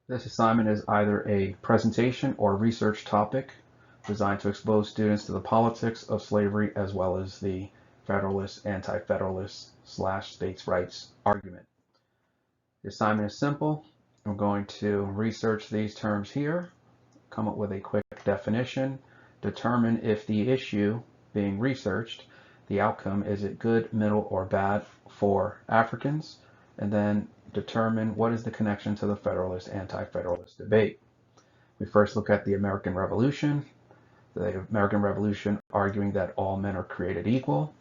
This assignment is either a presentation or research topic designed to expose students to the politics of slavery as well as the Federalist, Anti-Federalist / states' rights argument. The assignment is simple. I'm going to research these terms here, come up with a quick definition, determine if the issue being researched, the outcome, is it good, middle, or bad for Africans, and then determine what is the connection to the Federalist, Anti-Federalist debate. We first look at the American Revolution. The American Revolution arguing that all men are created equal.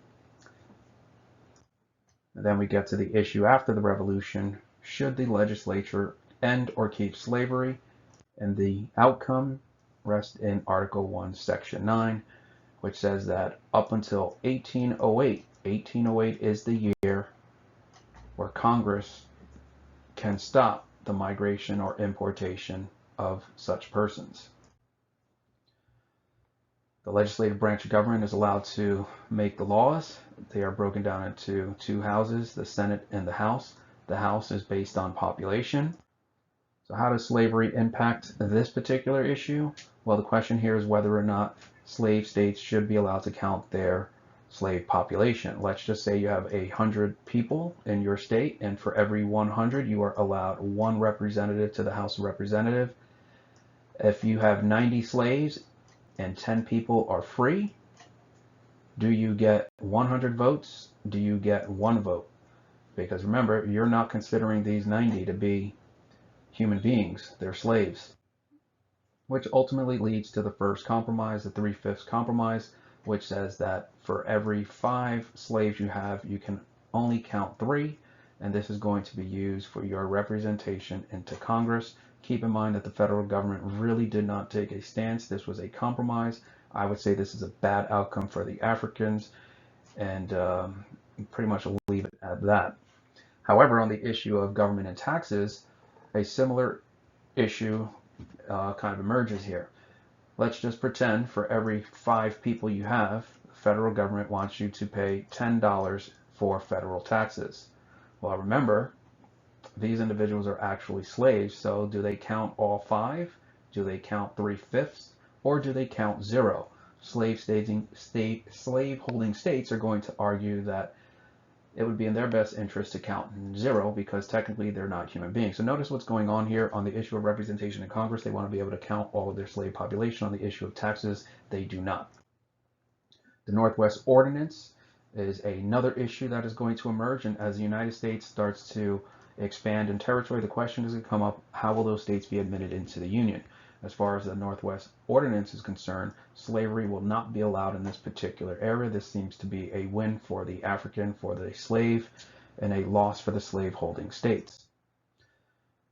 And then we get to the issue after the Revolution. Should the legislature end or keep slavery? And the outcome rests in Article 1, Section 9, which says that up until 1808, 1808 is the year where Congress can stop the migration or importation of such persons. The legislative branch of government is allowed to make the laws. They are broken down into two houses, the Senate and the House. The House is based on population. So how does slavery impact this particular issue? Well, the question here is whether or not slave states should be allowed to count their slave population. Let's just say you have 100 people in your state, and for every 100 you are allowed one representative to the House of Representatives. If you have 90 slaves and 10 people are free, do you get 100 votes? Do you get one vote? Because remember, you're not considering these 90 to be human beings, they're slaves. Which ultimately leads to the first compromise, the 3/5 compromise, which says that for every 5 slaves you have, you can only count 3, and this is going to be used for your representation into Congress. Keep in mind that the federal government really did not take a stance. This was a compromise. I would say this is a bad outcome for the Africans, and pretty much leave it at that. However, on the issue of government and taxes, a similar issue kind of emerges here. Let's just pretend for every 5 people you have, the federal government wants you to pay $10 for federal taxes. Well, remember, these individuals are actually slaves, so do they count all 5? Do they count 3/5? Or do they count 0? Slaveholding states are going to argue that it would be in their best interest to count 0 because technically they're not human beings. So notice what's going on here on the issue of representation in Congress. They want to be able to count all of their slave population. On the issue of taxes, they do not. The Northwest Ordinance is another issue that is going to emerge, and as the United States starts to expand in territory, the question is going to come up, how will those states be admitted into the Union? As far as the Northwest Ordinance is concerned, slavery will not be allowed in this particular area. This seems to be a win for the African, for the slave, and a loss for the slave-holding states.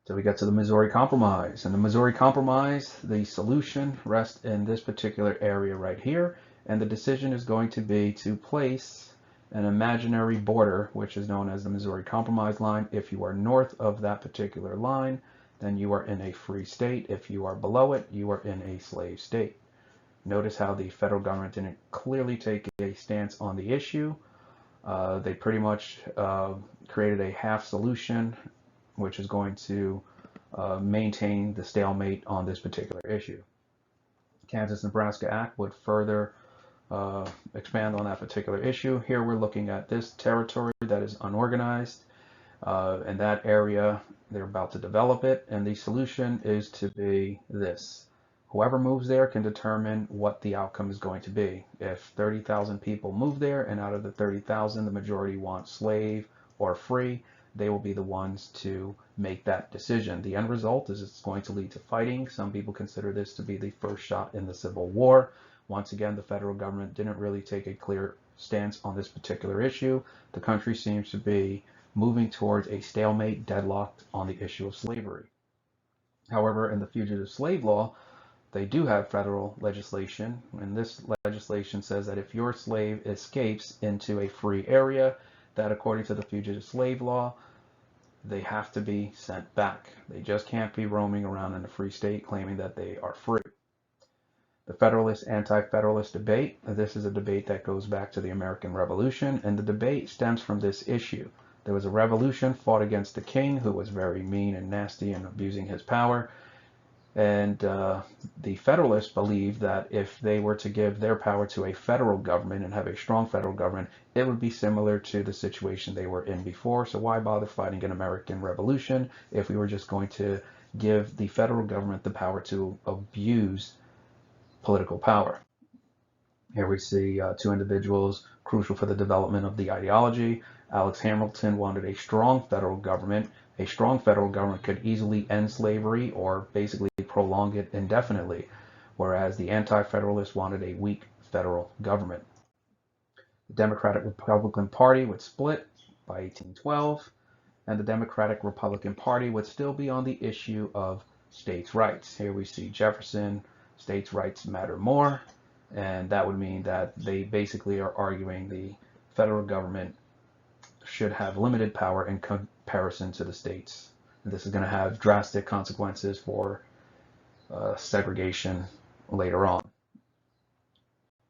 So we get to the Missouri Compromise. And the Missouri Compromise, the solution rests in this particular area right here, and the decision is going to be to place an imaginary border, which is known as the Missouri Compromise line. If you are north of that particular line, then you are in a free state. If you are below it, you are in a slave state. Notice how the federal government didn't clearly take a stance on the issue. They pretty much created a half solution, which is going to maintain the stalemate on this particular issue. Kansas-Nebraska Act would further expand on that particular issue. Here we're looking at this territory that is unorganized. In that area, they're about to develop it, and the solution is to be this. Whoever moves there can determine what the outcome is going to be. If 30,000 people move there, and out of the 30,000, the majority want slave or free, they will be the ones to make that decision. The end result is it's going to lead to fighting. Some people consider this to be the first shot in the Civil War. Once again, the federal government didn't really take a clear stance on this particular issue. The country seems to be moving towards a stalemate, deadlocked on the issue of slavery. However, in the fugitive slave law, they do have federal legislation, and this legislation says that if your slave escapes into a free area, that according to the fugitive slave law, they have to be sent back. They just can't be roaming around in a free state claiming that they are free. The Federalist, Anti-Federalist debate. This is a debate that goes back to the American Revolution, and the debate stems from this issue. There was a revolution fought against the king, who was very mean and nasty and abusing his power. And the Federalists believed that if they were to give their power to a federal government and have a strong federal government, it would be similar to the situation they were in before. So why bother fighting an American Revolution if we were just going to give the federal government the power to abuse political power? Here we see two individuals crucial for the development of the ideology. Alex Hamilton wanted a strong federal government. A strong federal government could easily end slavery or basically prolong it indefinitely, whereas the Anti-Federalists wanted a weak federal government. The Democratic Republican Party would split by 1812, and the Democratic Republican Party would still be on the issue of states' rights. Here we see Jefferson, states' rights matter more, and that would mean that they basically are arguing the federal government should have limited power in comparison to the states. And this is going to have drastic consequences for segregation later on.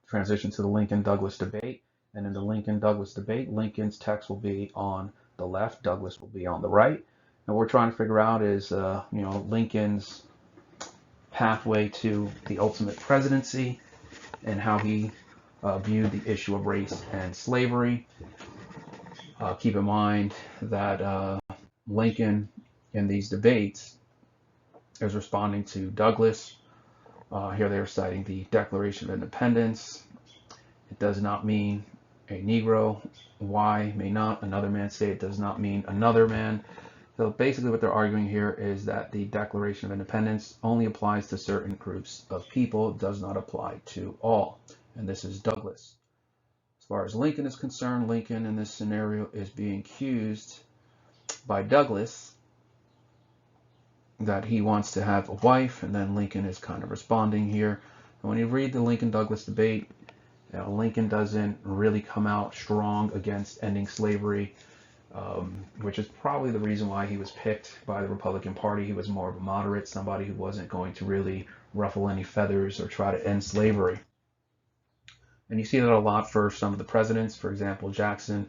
Transition to the Lincoln-Douglas debate. And in the Lincoln-Douglas debate, Lincoln's text will be on the left, Douglas will be on the right. And what we're trying to figure out is, Lincoln's pathway to the ultimate presidency and how he viewed the issue of race and slavery. Keep in mind that Lincoln in these debates is responding to Douglas. Here they are citing the Declaration of Independence. It does not mean a Negro. Why may not another man say it does not mean another man. So basically what they're arguing here is that the Declaration of Independence only applies to certain groups of people. It does not apply to all. And this is Douglas. As far as Lincoln is concerned, Lincoln in this scenario is being accused by Douglas that he wants to have a wife, and then Lincoln is kind of responding here. And when you read the Lincoln-Douglas debate, Lincoln doesn't really come out strong against ending slavery, which is probably the reason why he was picked by the Republican Party. He was more of a moderate, somebody who wasn't going to really ruffle any feathers or try to end slavery. And you see that a lot for some of the presidents. For example, Jackson's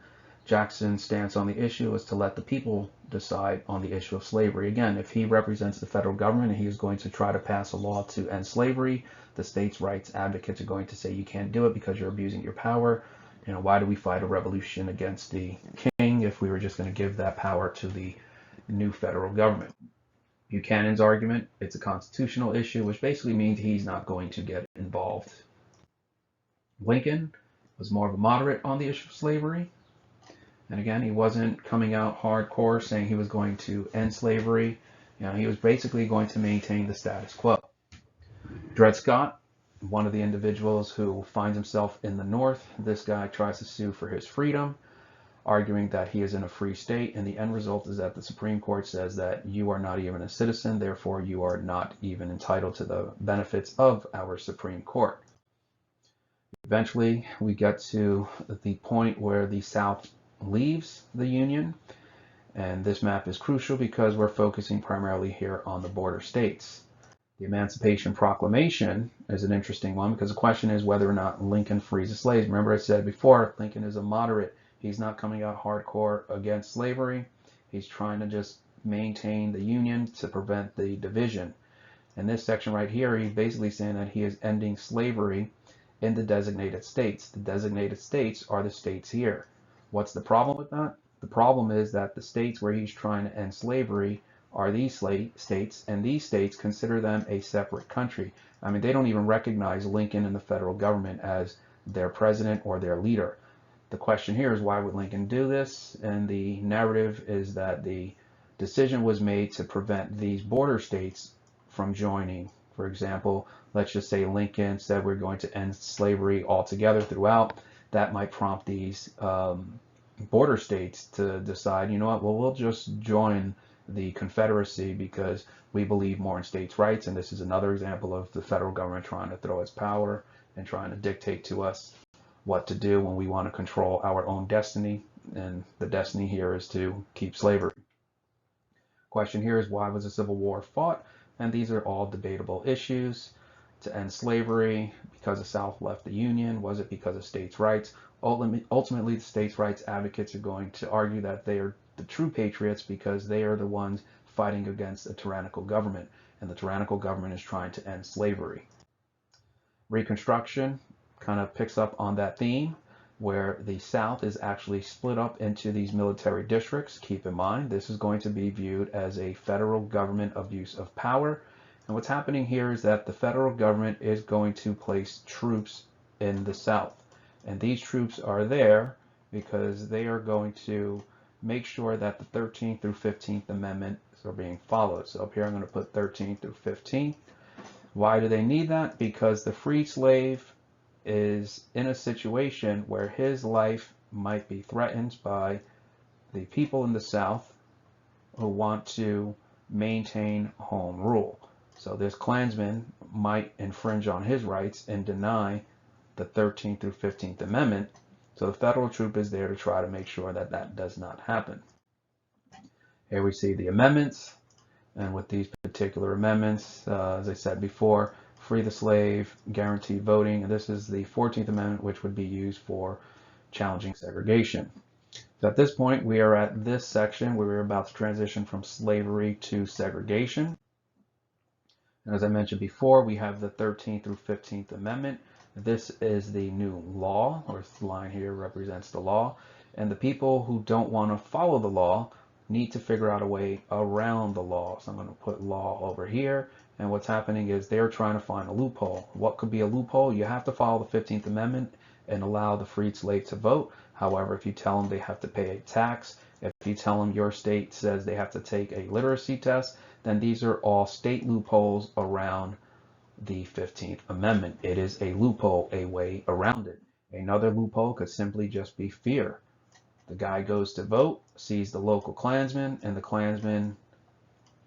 stance on the issue is to let the people decide on the issue of slavery. Again, if he represents the federal government and he is going to try to pass a law to end slavery, the states' rights advocates are going to say you can't do it because you're abusing your power. Why do we fight a revolution against the king if we were just going to give that power to the new federal government? Buchanan's argument, it's a constitutional issue, which basically means he's not going to get involved. Lincoln was more of a moderate on the issue of slavery. And again, he wasn't coming out hardcore saying he was going to end slavery. He was basically going to maintain the status quo. Dred Scott, one of the individuals who finds himself in the North, this guy tries to sue for his freedom, arguing that he is in a free state, and the end result is that the Supreme Court says that you are not even a citizen, therefore you are not even entitled to the benefits of our Supreme Court. Eventually, we get to the point where the South leaves the Union, and this map is crucial because we're focusing primarily here on the border states. The Emancipation Proclamation is an interesting one because the question is whether or not Lincoln frees the slaves. Remember I said before, Lincoln is a moderate. He's not coming out hardcore against slavery. He's trying to just maintain the Union to prevent the division. In this section right here, he's basically saying that he is ending slavery in the designated states. The designated states are the states here. What's the problem with that? The problem is that the states where he's trying to end slavery are these states, and these states consider them a separate country. I mean, they don't even recognize Lincoln and the federal government as their president or their leader. The question here is, why would Lincoln do this? And the narrative is that the decision was made to prevent these border states from joining. For example, let's just say Lincoln said we're going to end slavery altogether throughout. That might prompt these border states to decide, you know what, well, we'll just join the Confederacy because we believe more in states' rights. And this is another example of the federal government trying to throw its power and trying to dictate to us what to do when we want to control our own destiny. And the destiny here is to keep slavery. Question here is, why was the Civil War fought? And these are all debatable issues. To end slavery, because the South left the Union? Was it because of states' rights? Ultimately, the states' rights advocates are going to argue that they are the true patriots because they are the ones fighting against a tyrannical government, and the tyrannical government is trying to end slavery. Reconstruction kind of picks up on that theme, where the South is actually split up into these military districts. Keep in mind, this is going to be viewed as a federal government abuse of power. And what's happening here is that the federal government is going to place troops in the South. And these troops are there because they are going to make sure that the 13th through 15th Amendments are being followed. So up here I'm going to put 13th through 15th. Why do they need that? Because the freed slave is in a situation where his life might be threatened by the people in the South who want to maintain home rule. So this Klansman might infringe on his rights and deny the 13th through 15th Amendment. So the federal troop is there to try to make sure that that does not happen. Here we see the amendments, and with these particular amendments, as I said before, free the slave, guarantee voting, and this is the 14th Amendment, which would be used for challenging segregation. So at this point, we are at this section where we're about to transition from slavery to segregation. And as I mentioned before, we have the 13th through 15th Amendment. This is the new law, or this line here represents the law. And the people who don't want to follow the law need to figure out a way around the law. So I'm going to put law over here. And what's happening is they're trying to find a loophole. What could be a loophole? You have to follow the 15th Amendment and allow the freed slave to vote. However, if you tell them they have to pay a tax, if you tell them your state says they have to take a literacy test, then these are all state loopholes around the 15th Amendment. It is a loophole, a way around it. Another loophole could simply just be fear. The guy goes to vote, sees the local Klansman, and the Klansman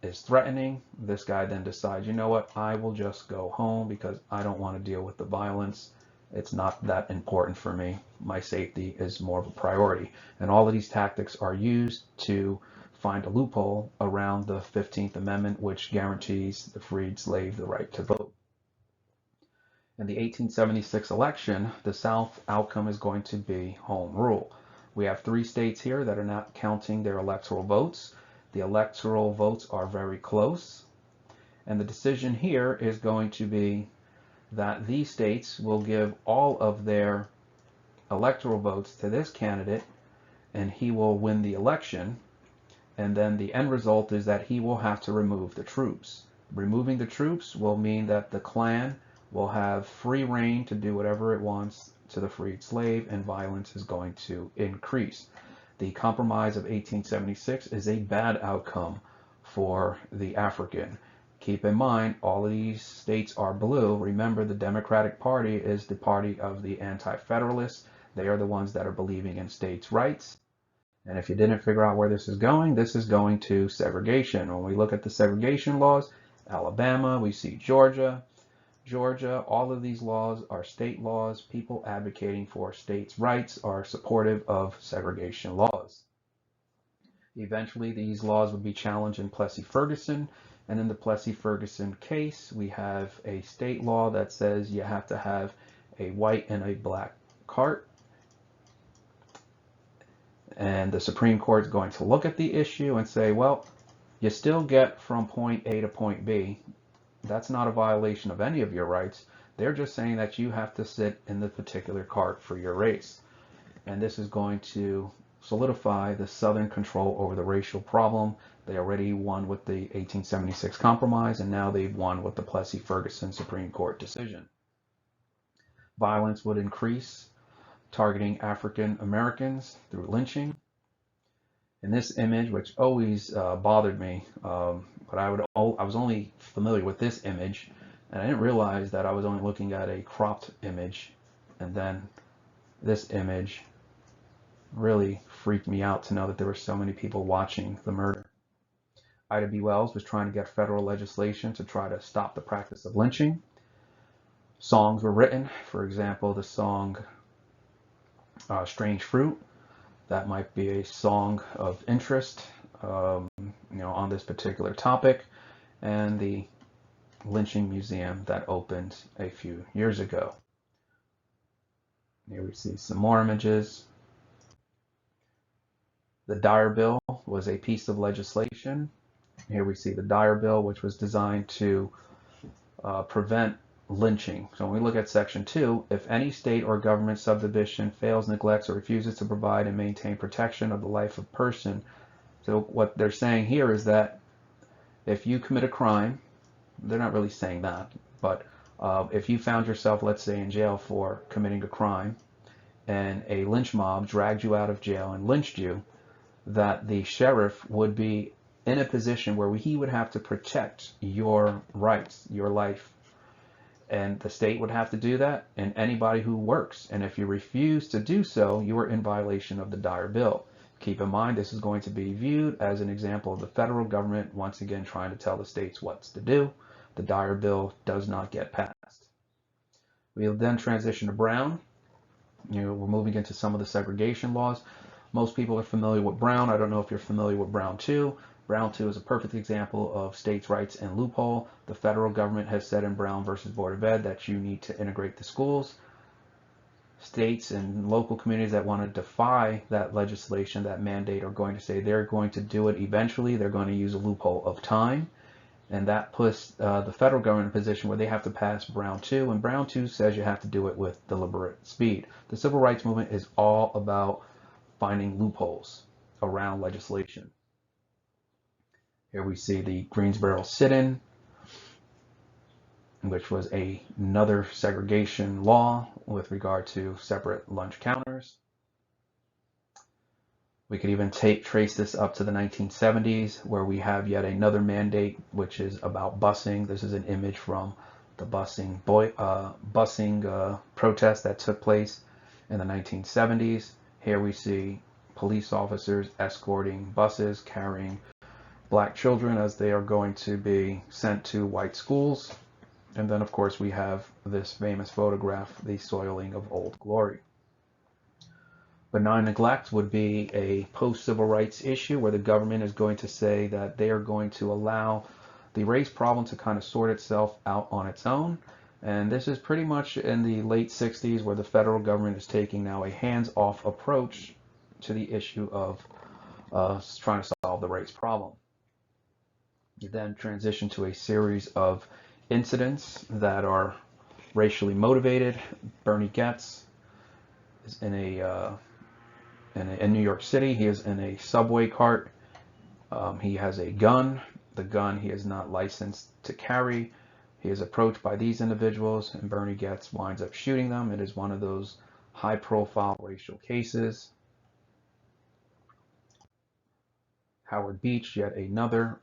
is threatening. This guy then decides, you know what, I will just go home because I don't want to deal with the violence. It's not that important for me. My safety is more of a priority. And all of these tactics are used to find a loophole around the 15th Amendment, which guarantees the freed slave the right to vote. In the 1876 election, the South outcome is going to be home rule. We have 3 states here that are not counting their electoral votes. The electoral votes are very close. And the decision here is going to be that these states will give all of their electoral votes to this candidate, and he will win the election. And then the end result is that he will have to remove the troops. Removing the troops will mean that the Klan will have free reign to do whatever it wants to the freed slave, and violence is going to increase. The Compromise of 1876 is a bad outcome for the African. Keep in mind, all of these states are blue. Remember, the Democratic Party is the party of the Anti-Federalists. They are the ones that are believing in states' rights. And if you didn't figure out where this is going to segregation. When we look at the segregation laws, Alabama, we see Georgia, all of these laws are state laws. People advocating for states' rights are supportive of segregation laws. Eventually, these laws would be challenged in Plessy-Ferguson. And in the Plessy-Ferguson case, we have a state law that says you have to have a white and a black cart. And the Supreme Court is going to look at the issue and say, well, you still get from point A to point B. That's not a violation of any of your rights. They're just saying that you have to sit in the particular cart for your race. And this is going to solidify the Southern control over the racial problem. They already won with the 1876 Compromise, and now they've won with the Plessy-Ferguson Supreme Court decision. Violence would increase, targeting African Americans through lynching. In this image, which always bothered me, but I was only familiar with this image, and I didn't realize that I was only looking at a cropped image, and then this image really freaked me out to know that there were so many people watching the murder. Ida B. Wells was trying to get federal legislation to try to stop the practice of lynching. Songs were written, for example, the song Strange Fruit. That might be a song of interest, on this particular topic, and the lynching museum that opened a few years ago. Here we see some more images. The Dyer Bill was a piece of legislation. Here we see the Dyer Bill, which was designed to prevent lynching. So when we look at Section 2, if any state or government subdivision fails, neglects, or refuses to provide and maintain protection of the life of person. So what they're saying here is that if you commit a crime, they're not really saying that, but if you found yourself, let's say, in jail for committing a crime, and a lynch mob dragged you out of jail and lynched you, that the sheriff would be in a position where he would have to protect your rights, your life. And the state would have to do that, and anybody who works. And if you refuse to do so, you are in violation of the Dyer Bill. Keep in mind, this is going to be viewed as an example of the federal government once again trying to tell the states what to do. The Dyer Bill does not get passed. We'll then transition to Brown. We're moving into some of the segregation laws. Most people are familiar with Brown. I don't know if you're familiar with Brown 2. Brown 2 is a perfect example of states' rights and loophole. The federal government has said in Brown versus Board of Ed that you need to integrate the schools. States and local communities that want to defy that legislation, that mandate, are going to say they're going to do it eventually. They're going to use a loophole of time. And that puts the federal government in a position where they have to pass Brown 2. And Brown 2 says you have to do it with deliberate speed. The civil rights movement is all about finding loopholes around legislation. Here we see the Greensboro sit-in, which was another segregation law with regard to separate lunch counters. We could even trace this up to the 1970s, where we have yet another mandate, which is about busing. This is an image from the busing protest that took place in the 1970s. Here we see police officers escorting buses carrying black children as they are going to be sent to white schools. And then, of course, we have this famous photograph, the soiling of Old Glory. Benign neglect would be a post-civil rights issue where the government is going to say that they are going to allow the race problem to kind of sort itself out on its own. And this is pretty much in the late 60s, where the federal government is taking now a hands-off approach to the issue of trying to solve the race problem. You then transition to a series of incidents that are racially motivated. Bernie Goetz is in New York City. He is in a subway cart. He has a gun. The gun he is not licensed to carry. He is approached by these individuals, and Bernie Goetz winds up shooting them. It is one of those high-profile racial cases. Howard Beach, yet another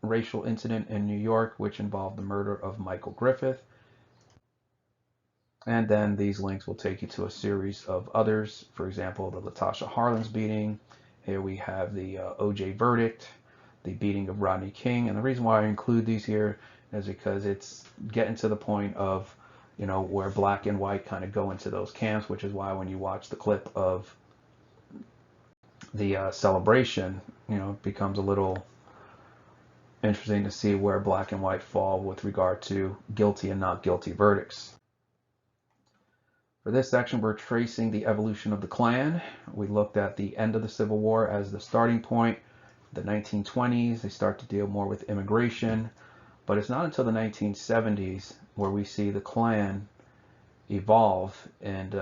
racial incident in New York, which involved the murder of Michael Griffith. And then these links will take you to a series of others. For example, the Latasha Harlins beating. Here we have the OJ verdict, the beating of Rodney King. And the reason why I include these here is because it's getting to the point of, where black and white kind of go into those camps, which is why when you watch the clip of the celebration, it becomes a little interesting to see where black and white fall with regard to guilty and not guilty verdicts. For this section, we're tracing the evolution of the Klan. We looked at the end of the Civil War as the starting point. The 1920s, they start to deal more with immigration, but it's not until the 1970s where we see the Klan evolve and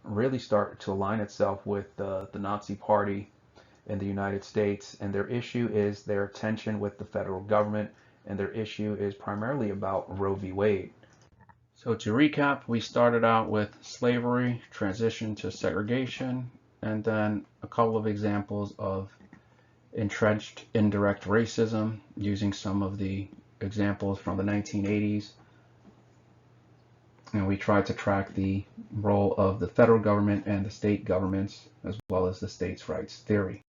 really start to align itself with the Nazi Party in the United States. And their issue is their tension with the federal government, and their issue is primarily about Roe v. Wade. So to recap, we started out with slavery, transition to segregation, and then a couple of examples of entrenched indirect racism using some of the examples from the 1980s. And we tried to track the role of the federal government and the state governments, as well as the states' rights theory.